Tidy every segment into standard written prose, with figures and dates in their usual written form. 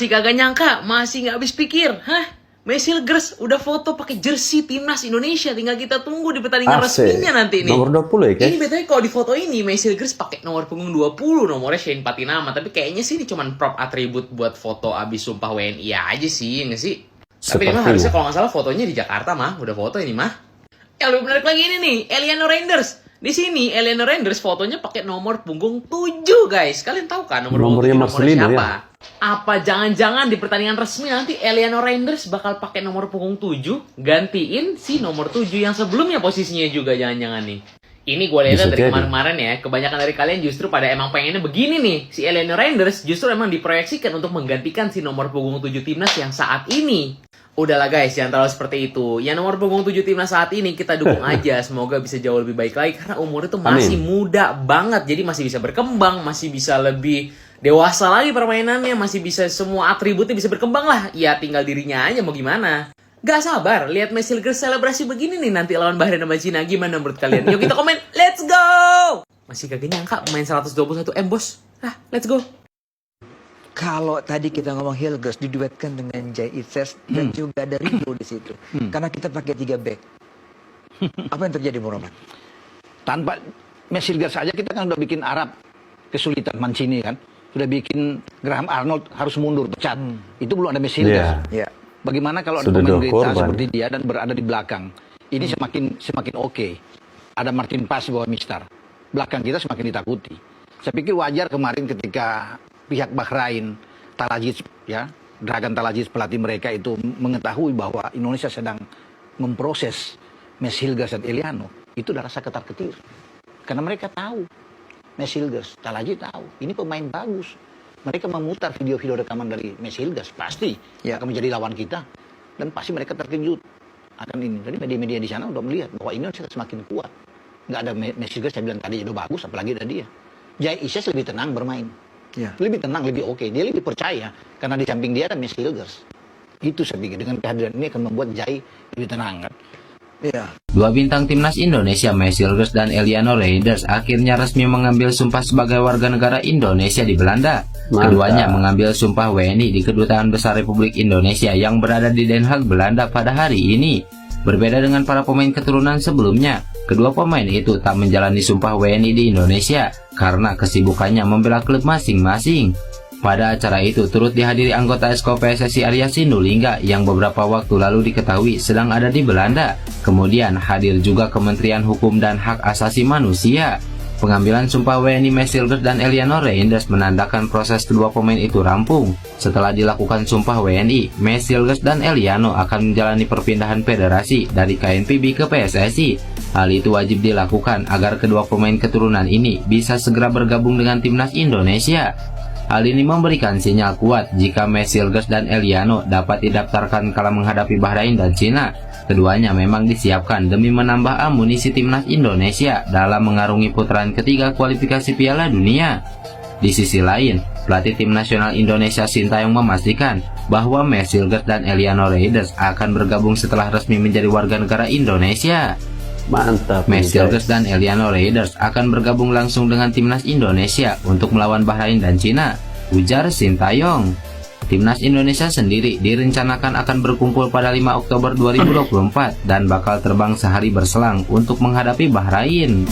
Masih kagak nyangka, masih nggak habis pikir, hah? Mesilgers udah foto pakai jersey timnas Indonesia, tinggal kita tunggu di pertandingan resminya nanti nih. Nomor 20 ya, guys? Ini betulnya kalau di foto ini Mesilgers pakai nomor punggung 20, nomornya Shane Patinama, tapi kayaknya sih ini cuman prop atribut buat foto abis sumpah WNI aja sih, nggak sih? Tapi ini mah harusnya kalau nggak salah fotonya di Jakarta mah, udah foto ini mah. Yang lebih menarik lagi ini nih, Eliano Reinders. Di sini Eliano Reinders fotonya pakai nomor punggung 7, guys. Kalian tahu kan nomor punggung 7 nomornya siapa? Ya? Apa jangan-jangan di pertandingan resmi nanti Eliano Reinders bakal pakai nomor punggung 7 gantiin si nomor 7 yang sebelumnya posisinya juga jangan-jangan nih. Ini gue lihat dari kemarin-kemarin ya, kebanyakan dari kalian justru pada emang pengennya begini nih. Si Eliano Reinders justru emang diproyeksikan untuk menggantikan si nomor punggung 7 timnas yang saat ini. Udahlah guys, jangan terlalu seperti itu. Yang nomor punggung 7 timnas saat ini kita dukung aja. Semoga bisa jauh lebih baik lagi. Karena umurnya tuh masih muda banget. Jadi masih bisa berkembang. Masih bisa lebih dewasa lagi permainannya. Masih bisa semua atributnya bisa berkembang lah. Ya tinggal dirinya aja mau gimana. Gak sabar lihat Mesilgers selebrasi begini nih nanti lawan Bahrain sama Cina. Gimana menurut kalian? Yuk kita komen. Let's go! Masih kagak nyangka main 121M bos. Let's go. Kalau tadi kita ngomong Hilgers diduetkan dengan Jay Itzes dan juga ada Ringo di situ. Karena kita pakai 3 back. Apa yang terjadi, Muhammad? Tanpa Mesilgers saja kita kan udah bikin Arab kesulitan Mancini kan. Sudah bikin Graham Arnold harus mundur, pecat. Itu belum ada Mesilgers. Yeah. Bagaimana kalau ada pemain Greta seperti dia dan berada di belakang? Ini semakin oke. Ada Martin Paes bahwa Mister. Belakang kita semakin ditakuti. Saya pikir wajar kemarin ketika pihak Bahrain, Talajic, ya, Dragan Talajic pelatih mereka itu mengetahui bahwa Indonesia sedang memproses Mesilgers dan Eliano, itu udah rasa ketar-ketir. Karena mereka tahu, Mesilgers, Talajic tahu, ini pemain bagus. Mereka memutar video-video rekaman dari Mesilgers, pasti akan menjadi lawan kita. Dan pasti mereka terkejut akan ini. Jadi media-media di sana udah melihat bahwa Indonesia semakin kuat. Nggak ada Mesilgers, saya bilang tadi udah bagus, apalagi ada dia. Jay Itzes lebih tenang bermain. Lebih tenang, lebih oke. Dia lebih percaya karena di samping dia ada Mesilgers. Itu saya pikir dengan kehadiran ini akan membuat Jay lebih tenang kan. Dua bintang timnas Indonesia Mesilgers dan Eliano Reinders akhirnya resmi mengambil sumpah sebagai warga negara Indonesia di Belanda. Keduanya mengambil sumpah WNI di Kedutaan Besar Republik Indonesia yang berada di Den Haag, Belanda pada hari ini. Berbeda dengan para pemain keturunan sebelumnya, kedua pemain itu tak menjalani sumpah WNI di Indonesia karena kesibukannya membela klub masing-masing. Pada acara itu turut dihadiri anggota Esko PSSI Arya Sinulinga yang beberapa waktu lalu diketahui sedang ada di Belanda. Kemudian hadir juga Kementerian Hukum dan Hak Asasi Manusia. Pengambilan sumpah WNI Mesilgers dan Eliano Reinders menandakan proses kedua pemain itu rampung. Setelah dilakukan sumpah WNI, Mesilgers dan Eliano akan menjalani perpindahan federasi dari KNPB ke PSSI. Hal itu wajib dilakukan agar kedua pemain keturunan ini bisa segera bergabung dengan timnas Indonesia. Hal ini memberikan sinyal kuat jika Mesilgers dan Eliano dapat didaftarkan kala menghadapi Bahrain dan Cina. Keduanya memang disiapkan demi menambah amunisi timnas Indonesia dalam mengarungi putaran ketiga kualifikasi Piala Dunia. Di sisi lain, pelatih tim nasional Indonesia Sintayong memastikan bahwa Mesilgers dan Eliano Reinders akan bergabung setelah resmi menjadi warga negara Indonesia. Mantap. Mesilgers dan Eliano Reinders akan bergabung langsung dengan timnas Indonesia untuk melawan Bahrain dan Cina, ujar Sintayong. Timnas Indonesia sendiri direncanakan akan berkumpul pada 5 Oktober 2024 dan bakal terbang sehari berselang untuk menghadapi Bahrain.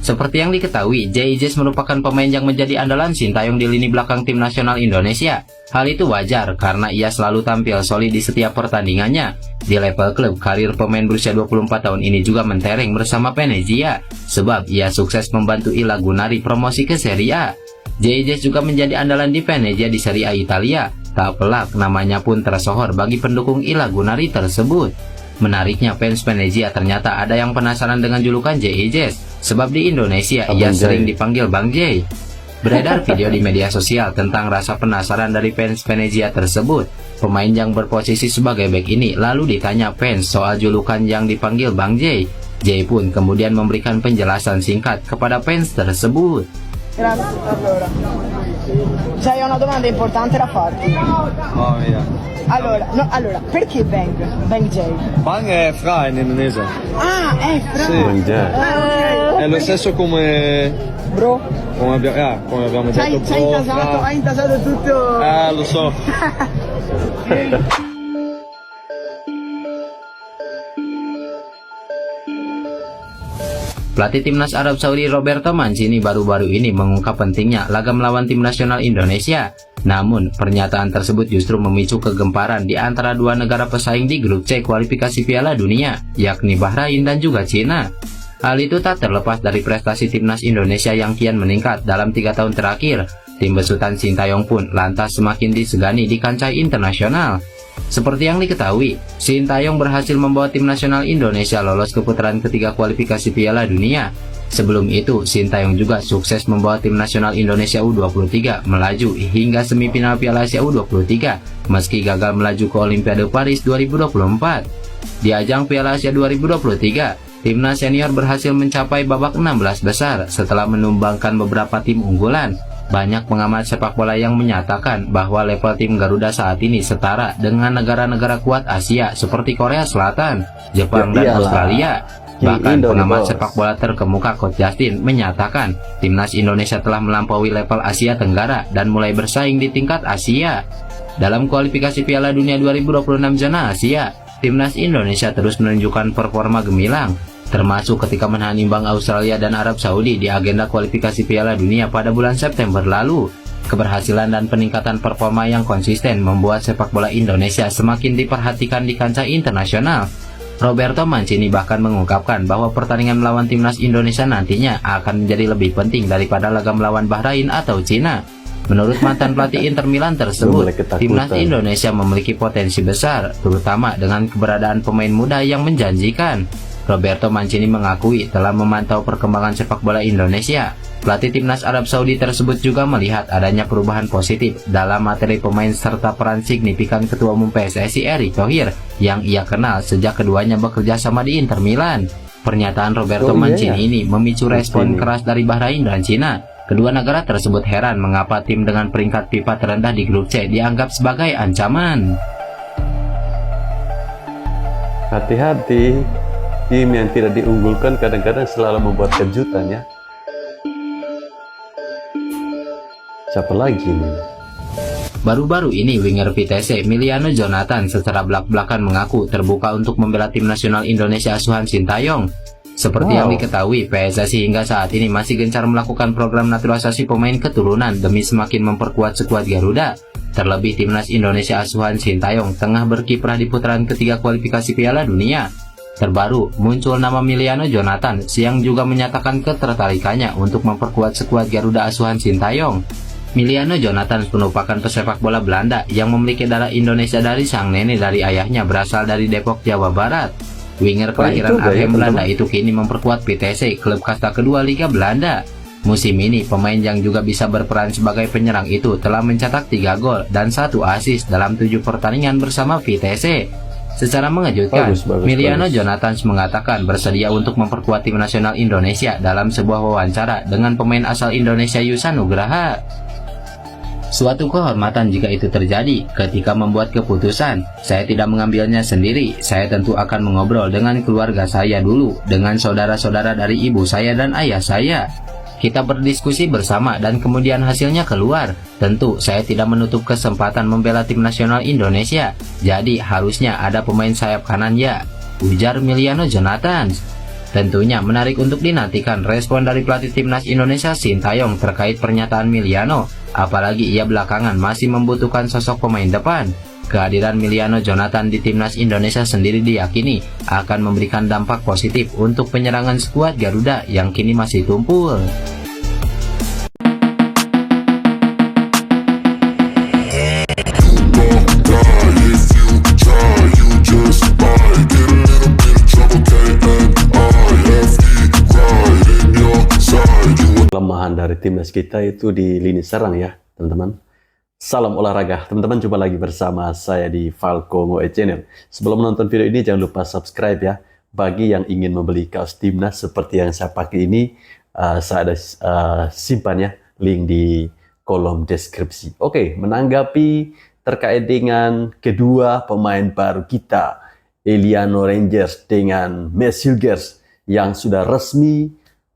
Seperti yang diketahui, Jay Itzes merupakan pemain yang menjadi andalan Sintayong di lini belakang tim nasional Indonesia. Hal itu wajar karena ia selalu tampil solid di setiap pertandingannya. Di level klub, karir pemain berusia 24 tahun ini juga mentereng bersama Venezia, sebab ia sukses membantu I Lagunari promosi ke Serie A. Jay Itzes juga menjadi andalan di Venezia di Serie A Italia. Tak pelak, namanya pun tersohor bagi pendukung I Lagunari tersebut. Menariknya, fans Venezia ternyata ada yang penasaran dengan julukan Jay Itzes, sebab di Indonesia ia sering dipanggil Bang Jay. Beredar video di media sosial tentang rasa penasaran dari fans Venezia tersebut. Pemain yang berposisi sebagai bek ini lalu ditanya fans soal julukan yang dipanggil Bang Jay. Jay pun kemudian memberikan penjelasan singkat kepada fans tersebut. Jay, ho una domanda importante da farti. Oh, mia. Allora, perché Bang? Bang Jay? Bang è Fra in Indonesia. Ah, è Fra. Sì. Ok. È lo stesso come... Bro, come abbiamo detto. hai intasato tutto. Lo so. Pelatih timnas Arab Saudi Roberto Mancini baru-baru ini mengungkap pentingnya laga melawan tim nasional Indonesia. Namun, pernyataan tersebut justru memicu kegemparan di antara dua negara pesaing di grup C kualifikasi Piala Dunia, yakni Bahrain dan juga Cina. Hal itu tak terlepas dari prestasi timnas Indonesia yang kian meningkat dalam 3 tahun terakhir. Tim besutan Sintayong pun lantas semakin disegani di kancah internasional. Seperti yang diketahui, Sintayong berhasil membawa tim nasional Indonesia lolos ke putaran ketiga kualifikasi Piala Dunia. Sebelum itu, Sintayong juga sukses membawa tim nasional Indonesia U23 melaju hingga semifinal Piala Asia U23, meski gagal melaju ke Olimpiade Paris 2024. Di ajang Piala Asia 2023, timnas senior berhasil mencapai babak 16 besar setelah menumbangkan beberapa tim unggulan. Banyak pengamat sepak bola yang menyatakan bahwa level tim Garuda saat ini setara dengan negara-negara kuat Asia seperti Korea Selatan, Jepang, dan Australia. Bahkan pengamat sepak bola terkemuka Coach Justin menyatakan timnas Indonesia telah melampaui level Asia Tenggara dan mulai bersaing di tingkat Asia. Dalam kualifikasi Piala Dunia 2026 zona Asia, timnas Indonesia terus menunjukkan performa gemilang, termasuk ketika menahan imbang Australia dan Arab Saudi di agenda kualifikasi Piala Dunia pada bulan September lalu. Keberhasilan dan peningkatan performa yang konsisten membuat sepak bola Indonesia semakin diperhatikan di kancah internasional. Roberto Mancini bahkan mengungkapkan bahwa pertandingan melawan timnas Indonesia nantinya akan menjadi lebih penting daripada laga melawan Bahrain atau Cina. Menurut mantan pelatih Inter Milan tersebut, timnas Indonesia memiliki potensi besar, terutama dengan keberadaan pemain muda yang menjanjikan. Roberto Mancini mengakui telah memantau perkembangan sepak bola Indonesia. Pelatih timnas Arab Saudi tersebut juga melihat adanya perubahan positif dalam materi pemain serta peran signifikan Ketua Umum PSSI Erick Thohir yang ia kenal sejak keduanya bekerja sama di Inter Milan. Pernyataan Roberto Mancini ini memicu respon keras dari Bahrain dan Cina. Kedua negara tersebut heran mengapa tim dengan peringkat FIFA terendah di grup C dianggap sebagai ancaman. Hati-hati, tim yang tidak diunggulkan kadang-kadang selalu membuat kejutan ya. Siapa lagi nih? Baru-baru ini winger Vitesse Emiliano Jonathan secara belak-belakan mengaku terbuka untuk membela tim nasional Indonesia asuhan Sintayong. Seperti yang diketahui, PSSI hingga saat ini masih gencar melakukan program naturalisasi pemain keturunan demi semakin memperkuat skuad Garuda. Terlebih timnas Indonesia asuhan Sintayong tengah berkiprah di putaran ketiga kualifikasi Piala Dunia. Terbaru, muncul nama Emiliano Jonathan yang juga menyatakan ketertarikannya untuk memperkuat skuad Garuda asuhan Sintayong. Emiliano Jonathan merupakan pesepak bola Belanda yang memiliki darah Indonesia dari sang nenek dari ayahnya berasal dari Depok, Jawa Barat. Winger kelahiran Arnhem Belanda itu kini memperkuat Vitesse, klub kasta kedua Liga Belanda. Musim ini, pemain yang juga bisa berperan sebagai penyerang itu telah mencetak 3 gol dan 1 assist dalam 7 pertandingan bersama Vitesse. Secara mengejutkan, Emiliano Jonathan mengatakan bersedia untuk memperkuat tim nasional Indonesia dalam sebuah wawancara dengan pemain asal Indonesia Yusa Nugraha. Suatu kehormatan jika itu terjadi. Ketika membuat keputusan, saya tidak mengambilnya sendiri. Saya tentu akan mengobrol dengan keluarga saya dulu, dengan saudara-saudara dari ibu saya dan ayah saya. Kita berdiskusi bersama dan kemudian hasilnya keluar. Tentu saya tidak menutup kesempatan membela tim nasional Indonesia. Jadi harusnya ada pemain sayap kanan ya, ujar Emiliano Jonathan. Tentunya menarik untuk dinantikan respon dari pelatih timnas Indonesia Sintayong terkait pernyataan Emiliano. Apalagi ia belakangan masih membutuhkan sosok pemain depan. Kehadiran Emiliano Jonathan di timnas Indonesia sendiri diyakini akan memberikan dampak positif untuk penyerangan skuad Garuda yang kini masih tumpul. Kelemahan dari timnas kita itu di lini serang ya teman-teman. Salam olahraga, teman-teman, jumpa lagi bersama saya di Falco Ngoe Channel. Sebelum menonton video ini jangan lupa subscribe ya. Bagi yang ingin membeli kaos timnas seperti yang saya pakai ini, saya ada simpan ya link di kolom deskripsi. Oke, menanggapi terkait dengan kedua pemain baru kita, Eliano Rangers dengan Mads Hilgers yang sudah resmi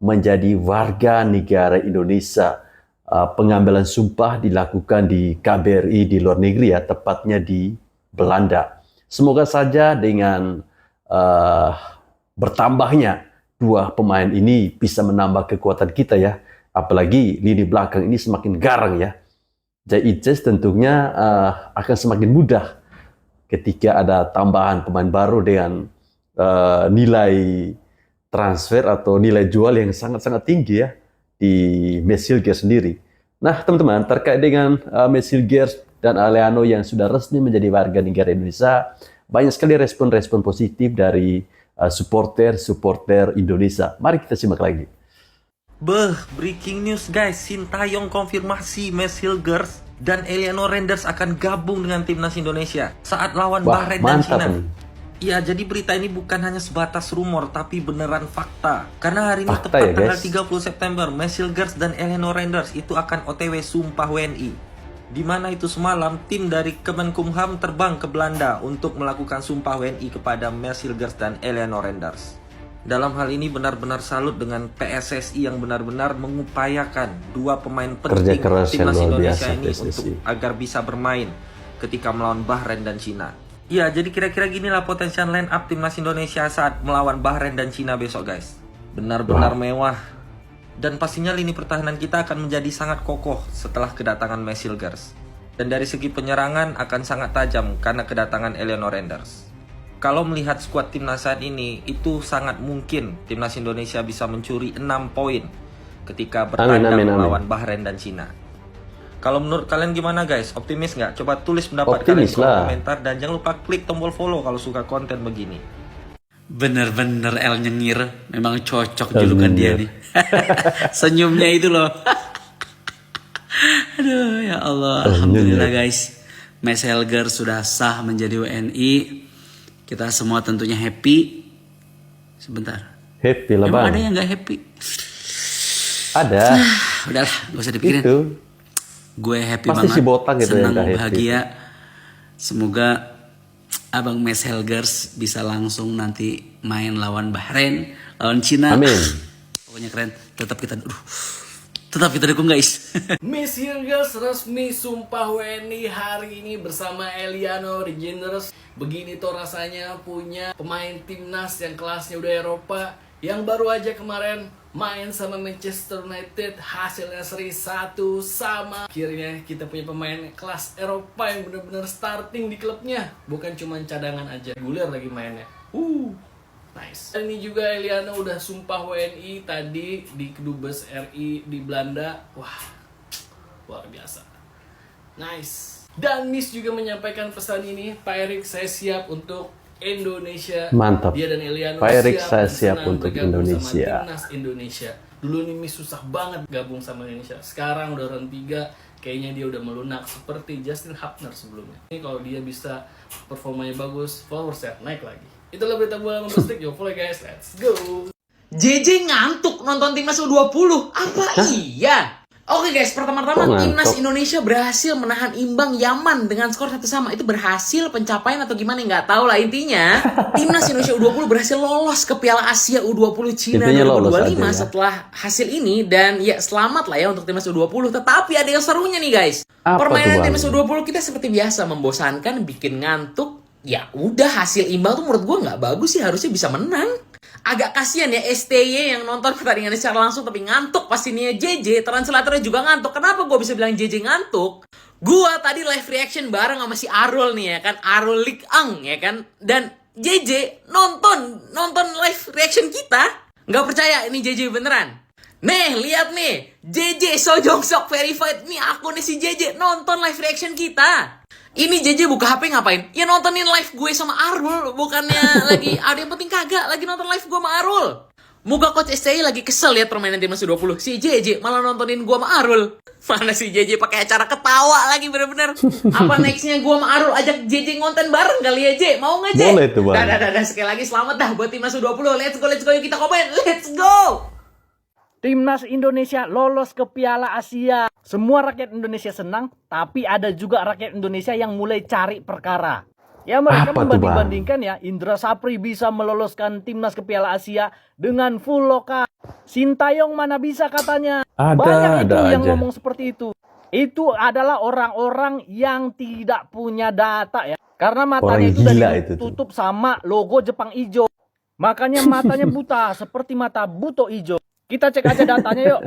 menjadi warga negara Indonesia. Pengambilan sumpah dilakukan di KBRI di luar negeri ya, tepatnya di Belanda. Semoga saja dengan bertambahnya dua pemain ini bisa menambah kekuatan kita ya. Apalagi lini belakang ini semakin garang ya. Jay Itzes tentunya akan semakin mudah ketika ada tambahan pemain baru dengan nilai transfer atau nilai jual yang sangat-sangat tinggi ya di Mads Hilgers sendiri. Nah teman-teman, terkait dengan Mads Hilgers dan Eliano yang sudah resmi menjadi warga negara Indonesia, banyak sekali respon-respon positif dari supporter Indonesia. Mari kita simak lagi. Breaking news guys, Sintayong konfirmasi Mads Hilgers dan Eliano Rangers akan gabung dengan timnas Indonesia saat lawan Bahrain dan Cina. Iya, jadi berita ini bukan hanya sebatas rumor, tapi beneran fakta. Karena hari ini tepat tanggal 30 September, Mads Hilgers dan Eliano Rangers itu akan OTW Sumpah WNI. Di mana itu semalam, tim dari Kemenkumham terbang ke Belanda untuk melakukan Sumpah WNI kepada Mads Hilgers dan Eliano Rangers. Dalam hal ini benar-benar salut dengan PSSI yang benar-benar mengupayakan dua pemain penting timnas Indonesia ini untuk agar bisa bermain ketika melawan Bahrain dan Cina. Ya, jadi kira-kira ginilah potensial line up timnas Indonesia saat melawan Bahrain dan Cina besok guys. Benar-benar mewah. Dan pastinya lini pertahanan kita akan menjadi sangat kokoh setelah kedatangan Mads Hilgers. Dan dari segi penyerangan akan sangat tajam karena kedatangan Eliano Rangers. Kalau melihat skuad timnas saat ini, itu sangat mungkin timnas Indonesia bisa mencuri 6 poin ketika bertandang melawan Bahrain dan Cina. Kalau menurut kalian gimana guys? Optimis nggak? Coba tulis pendapat kalian di kolom komentar dan jangan lupa klik tombol follow kalau suka konten begini. Bener-bener El nyengir, memang cocok julukan dia nih. Senyumnya itu loh. Aduh ya Allah, alhamdulillah guys. Mads Hilgers sudah sah menjadi WNI. Kita semua tentunya happy. Sebentar. Happy lah bang. Ada yang nggak happy? Ada. Udahlah, gak usah dipikirin. Itu. Gue happy pasti banget. Si botak gitu senang, yang bahagia. Semoga Abang Mads Hilgers bisa langsung nanti main lawan Bahrain, lawan Cina. Amin. Pokoknya keren. Tetap kita dukung guys. Mads Hilgers resmi sumpah WNI hari ini bersama Eliano Rangers. Begini tuh rasanya punya pemain timnas yang kelasnya udah Eropa, yang baru aja kemarin main sama Manchester United, hasilnya seri 1 sama. Akhirnya kita punya pemain kelas Eropa yang benar-benar starting di klubnya, bukan cuma cadangan aja, reguler lagi mainnya. Nice. Dan ini juga Eliano udah sumpah WNI tadi di Kedubes RI di Belanda. Wah, luar biasa. Nice. Dan Miss juga menyampaikan pesan ini, Pak Erik, saya siap untuk Indonesia. Mantap. Dia dan Eliano Pak Erik, saya siap untuk Indonesia. Sama timnas Indonesia. Dulu nih Miss susah banget gabung sama Indonesia. Sekarang udah round 3, kayaknya dia udah melunak seperti Justin Hapner sebelumnya. Ini kalau dia bisa performanya bagus, followersnya naik lagi. Itulah berita bola membestik. Yo follow guys, let's go. JJ ngantuk nonton timnas U20. Apa iya? Oke guys, pertama-tama timnas Indonesia berhasil menahan imbang Yaman dengan skor 1-1. Itu berhasil pencapaian atau gimana nggak tahu lah, intinya timnas Indonesia U20 berhasil lolos ke Piala Asia U20 Cina 2025 ya. Setelah hasil ini, dan ya selamat lah ya untuk timnas U20. Tetapi ada yang serunya nih guys. Permainan timnas U20 kita seperti biasa membosankan, bikin ngantuk. Ya udah, hasil imbang tuh menurut gue nggak bagus sih, harusnya bisa menang. Agak kasihan ya STY yang nonton pertandingan secara langsung tapi ngantuk pastinya. JJ translatornya juga ngantuk. Kenapa gue bisa bilang JJ ngantuk? Gue tadi live reaction bareng sama si Arul nih ya kan, Arul Lik Ang ya kan, dan JJ nonton live reaction kita. Nggak percaya ini JJ beneran? Nih lihat nih, JJ Sojongsok verified nih akunnya si JJ nonton live reaction kita. Ini JJ buka HP ngapain? Ya nontonin live gue sama Arul. Bukannya lagi ada yang penting kagak, lagi nonton live gue sama Arul. Muka coach STY lagi kesel lihat permainan timnas U20. Si JJ malah nontonin gue sama Arul. Mana si JJ pakai acara ketawa lagi bener-bener. Apa nextnya gue sama Arul ajak JJ ngonten bareng kali ya J? Mau nggak J? Boleh tuh bang. Dah sekali lagi selamat dah buat timnas U20. Let's go yuk kita komen. Let's go. Timnas Indonesia lolos ke Piala Asia. Semua rakyat Indonesia senang, tapi ada juga rakyat Indonesia yang mulai cari perkara. Ya mereka membanding-bandingkan ya, Indra Sapri bisa meloloskan timnas ke Piala Asia dengan full lokal. Sintayong mana bisa katanya. Banyak itu yang ngomong seperti itu. Itu adalah orang-orang yang tidak punya data ya. Karena matanya itu udah ditutup sama logo Jepang Ijo. Makanya matanya buta seperti mata buto ijo. Kita cek aja datanya yuk.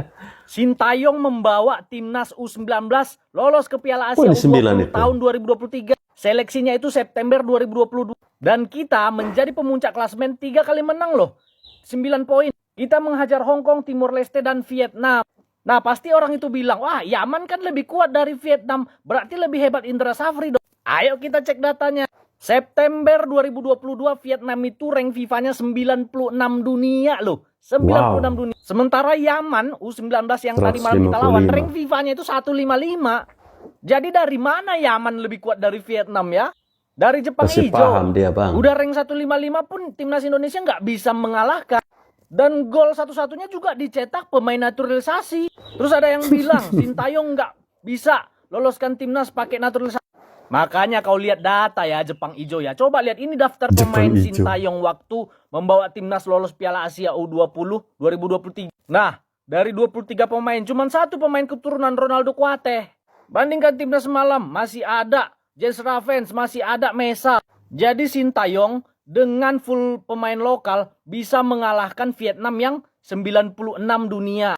Sintayong membawa timnas U19 lolos ke Piala Asia U20 tahun 2023. Seleksinya itu September 2022. Dan kita menjadi pemuncak klasemen 3 kali menang loh. 9 poin. Kita menghajar Hong Kong, Timor Leste, dan Vietnam. Nah pasti orang itu bilang, wah Yaman kan lebih kuat dari Vietnam. Berarti lebih hebat Indra Safri dong. Ayo kita cek datanya. September 2022 Vietnam itu rank FIFA-nya 96 dunia loh. 96 dunia. Sementara Yaman U19 yang tadi malam kita lawan rank FIFA-nya itu 155. Jadi dari mana Yaman lebih kuat dari Vietnam ya? Dari Jepang Hijau. Udah rank 155 pun timnas Indonesia nggak bisa mengalahkan. Dan gol satu-satunya juga dicetak pemain naturalisasi. Terus ada yang bilang Sintayong nggak bisa loloskan timnas pakai naturalisasi. Makanya kau lihat data ya Jepang Ijo ya. Coba lihat ini daftar pemain Sintayong waktu membawa timnas lolos Piala Asia U20 2023. Nah, dari 23 pemain cuma 1 pemain keturunan Ronaldo Kuate. Bandingkan timnas semalam masih ada Jens Ravens, masih ada Mesa. Jadi Sintayong dengan full pemain lokal bisa mengalahkan Vietnam yang 96 dunia.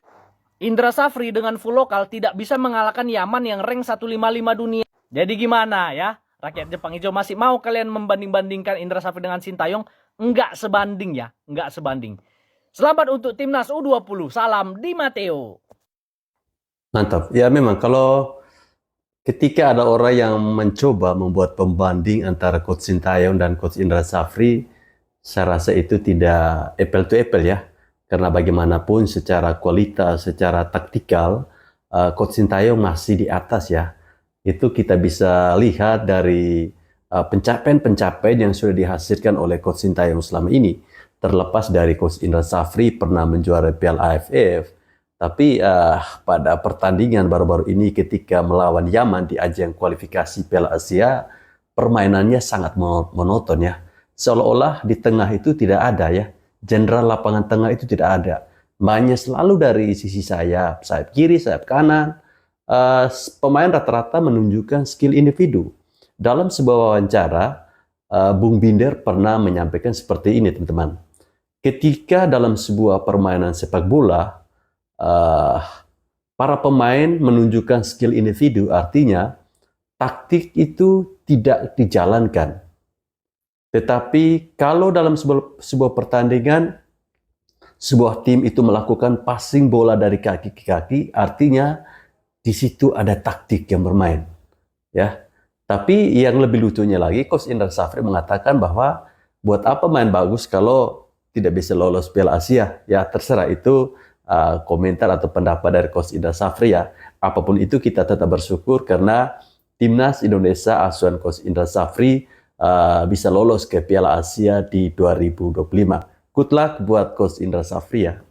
Indra Safri dengan full lokal tidak bisa mengalahkan Yaman yang rank 155 dunia. Jadi gimana ya? Rakyat Jepang Hijau masih mau kalian membanding-bandingkan Indra Safri dengan Sintayong? Enggak sebanding ya, enggak sebanding. Selamat untuk timnas U20. Salam Di Matteo. Mantap. Ya memang kalau ketika ada orang yang mencoba membuat pembanding antara Coach Sintayong dan Coach Indra Safri, saya rasa itu tidak apple to apple ya. Karena bagaimanapun secara kualitas, secara taktikal, Coach Sintayong masih di atas ya. Itu kita bisa lihat dari pencapaian-pencapaian yang sudah dihasilkan oleh Coach Sintayong selama ini. Terlepas dari Coach Indra Safri pernah menjuarai Piala AFF, tapi pada pertandingan baru-baru ini ketika melawan Yaman di ajang kualifikasi Piala Asia, permainannya sangat monoton ya. Seolah-olah di tengah itu tidak ada ya. Jenderal lapangan tengah itu tidak ada. Mainnya selalu dari sisi sayap kiri, sayap kanan. Pemain rata-rata menunjukkan skill individu. Dalam sebuah wawancara, Bung Binder pernah menyampaikan seperti ini teman-teman. Ketika dalam sebuah permainan sepak bola, para pemain menunjukkan skill individu, artinya taktik itu tidak dijalankan. Tetapi kalau dalam sebuah pertandingan, sebuah tim itu melakukan passing bola dari kaki ke kaki, artinya di situ ada taktik yang bermain, ya. Tapi yang lebih lucunya lagi, Coach Indra Safri mengatakan bahwa buat apa main bagus kalau tidak bisa lolos Piala Asia? Ya terserah itu komentar atau pendapat dari Coach Indra Safri ya. Apapun itu kita tetap bersyukur karena timnas Indonesia asuhan Coach Indra Safri bisa lolos ke Piala Asia di 2025. Good luck buat Coach Indra Safri ya.